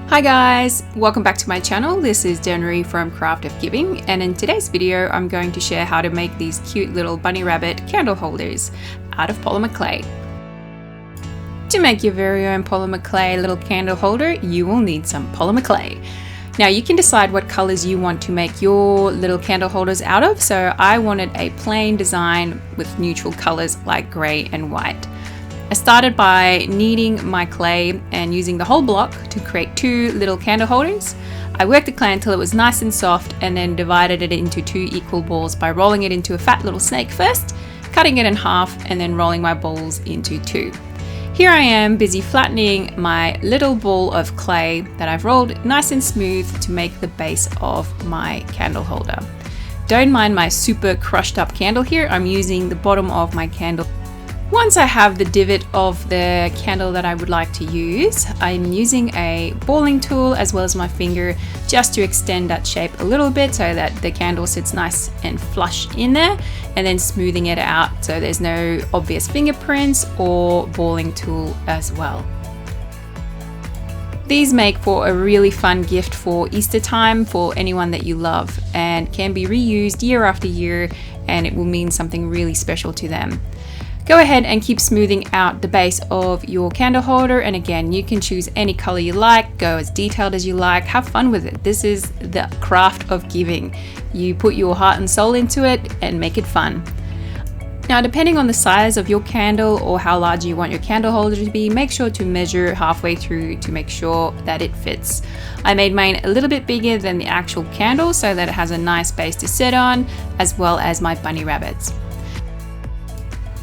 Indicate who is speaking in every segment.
Speaker 1: Hi guys, welcome back to my channel. This is Danrie from Craft of Giving, and in today's video I'm going to share how to make these cute little bunny rabbit candle holders out of polymer clay. To make your very own polymer clay little candle holder, you will need some polymer clay. Now you can decide what colors you want to make your little candle holders out of, so I wanted a plain design with neutral colors like grey and white. I started by kneading my clay and using the whole block to create two little candle holders. I worked the clay until it was nice and soft and then divided it into two equal balls by rolling it into a fat little snake first, cutting it in half and then rolling my balls into two. Here I am busy flattening my little ball of clay that I've rolled nice and smooth to make the base of my candle holder. Don't mind my super crushed up candle here, I'm using the bottom of my candle. Once I have the divot of the candle that I would like to use, I'm using a balling tool as well as my finger just to extend that shape a little bit so that the candle sits nice and flush in there, and then smoothing it out so there's no obvious fingerprints or balling tool as well. These make for a really fun gift for Easter time for anyone that you love, and can be reused year after year, and it will mean something really special to them. Go ahead and keep smoothing out the base of your candle holder, and again, you can choose any color you like, go as detailed as you like, have fun with it. This is the craft of giving. You put your heart and soul into it and make it fun. Now, depending on the size of your candle or how large you want your candle holder to be, make sure to measure halfway through to make sure that it fits. I made mine a little bit bigger than the actual candle so that it has a nice base to sit on, as well as my bunny rabbits.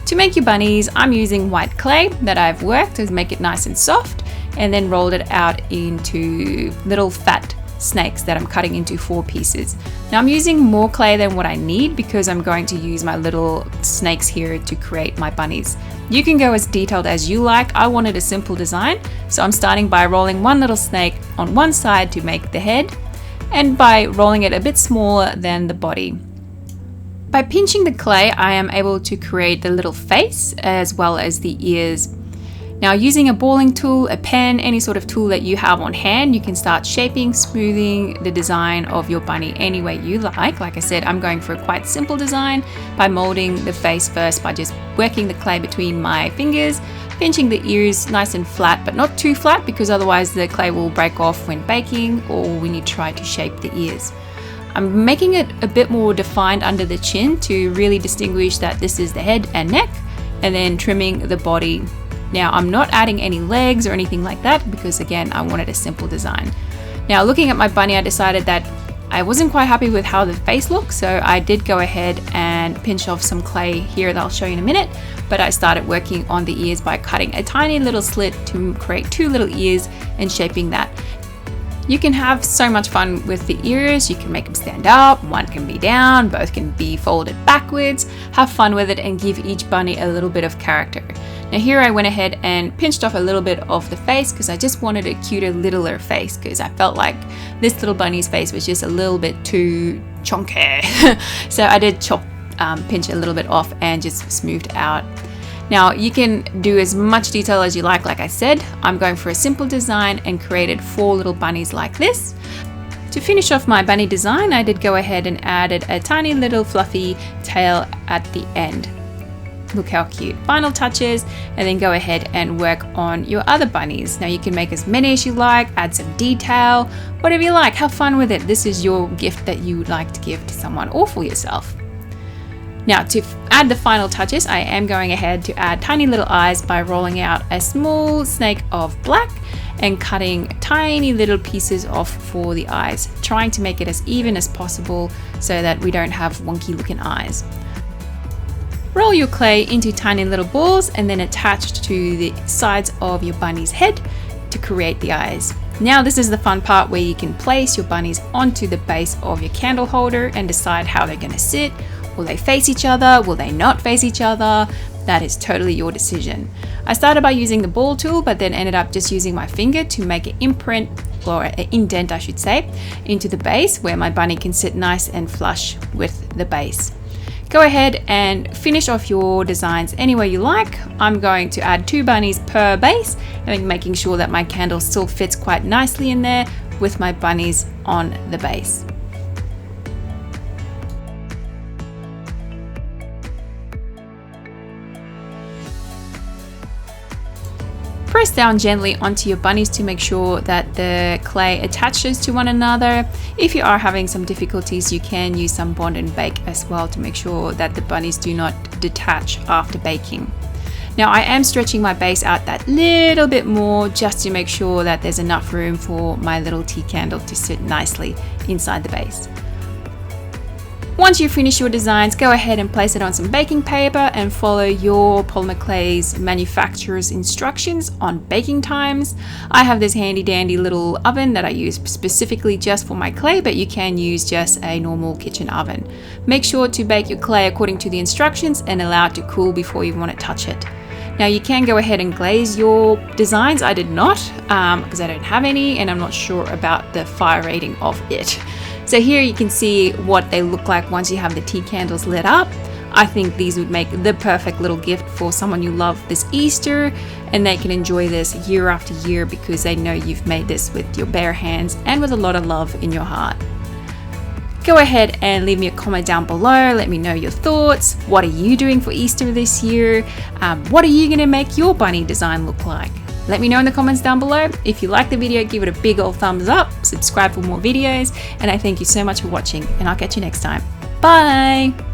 Speaker 1: To make your bunnies, I'm using white clay that I've worked to make it nice and soft, and then rolled it out into little fat snakes that I'm cutting into 4 pieces. Now I'm using more clay than what I need because I'm going to use my little snakes here to create my bunnies. You can go as detailed as you like. I wanted a simple design, so I'm starting by rolling one little snake on one side to make the head, and by rolling it a bit smaller than the body. By pinching the clay, I am able to create the little face as well as the ears. Now, using a balling tool, a pen, any sort of tool that you have on hand, you can start shaping, smoothing the design of your bunny any way you like. Like I said, I'm going for a quite simple design by molding the face first by just working the clay between my fingers, pinching the ears nice and flat, but not too flat because otherwise the clay will break off when baking or when you try to shape the ears. I'm making it a bit more defined under the chin to really distinguish that this is the head and neck, and then trimming the body. Now I'm not adding any legs or anything like that because again, I wanted a simple design. Now looking at my bunny, I decided that I wasn't quite happy with how the face looks, so I did go ahead and pinch off some clay here that I'll show you in a minute, but I started working on the ears by cutting a tiny little slit to create 2 little ears and shaping that. You can have so much fun with the ears. You can make them stand up, one can be down, both can be folded backwards. Have fun with it and give each bunny a little bit of character. Now here I went ahead and pinched off a little bit of the face because I just wanted a cuter, littler face because I felt like this little bunny's face was just a little bit too chunky. So I did pinch a little bit off and just smoothed out. Now you can do as much detail as you like I said. I'm going for a simple design and created 4 little bunnies like this. To finish off my bunny design, I did go ahead and added a tiny little fluffy tail at the end. Look how cute. Final touches, and then go ahead and work on your other bunnies. Now you can make as many as you like, add some detail, whatever you like, have fun with it. This is your gift that you would like to give to someone or for yourself. Now to add the final touches, I am going ahead to add tiny little eyes by rolling out a small snake of black and cutting tiny little pieces off for the eyes, trying to make it as even as possible so that we don't have wonky looking eyes. Roll your clay into tiny little balls and then attached to the sides of your bunny's head to create the eyes. Now this is the fun part where you can place your bunnies onto the base of your candle holder and decide how they're going to sit. Will they face each other? Will they not face each other? That is totally your decision. I started by using the ball tool, but then ended up just using my finger to make an imprint, or an indent I should say, into the base where my bunny can sit nice and flush with the base. Go ahead and finish off your designs any way you like. I'm going to add 2 bunnies per base and making sure that my candle still fits quite nicely in there with my bunnies on the base. Press down gently onto your bunnies to make sure that the clay attaches to one another. If you are having some difficulties, you can use some bond and bake as well to make sure that the bunnies do not detach after baking. Now I am stretching my base out that little bit more just to make sure that there's enough room for my little tea candle to sit nicely inside the base. Once you finish your designs, go ahead and place it on some baking paper and follow your polymer clay's manufacturer's instructions on baking times. I have this handy dandy little oven that I use specifically just for my clay, but you can use just a normal kitchen oven. Make sure to bake your clay according to the instructions and allow it to cool before you want to touch it. Now you can go ahead and glaze your designs. I did not because I don't have any and I'm not sure about the fire rating of it. So here you can see what they look like once you have the tea candles lit up. I think these would make the perfect little gift for someone you love this Easter, and they can enjoy this year after year because they know you've made this with your bare hands and with a lot of love in your heart. Go ahead and leave me a comment down below. Let me know your thoughts. What are you doing for Easter this year? What are you going to make your bunny design look like? Let me know in the comments down below. If you like the video, give it a big old thumbs up, subscribe for more videos, and I thank you so much for watching, and I'll catch you next time. Bye!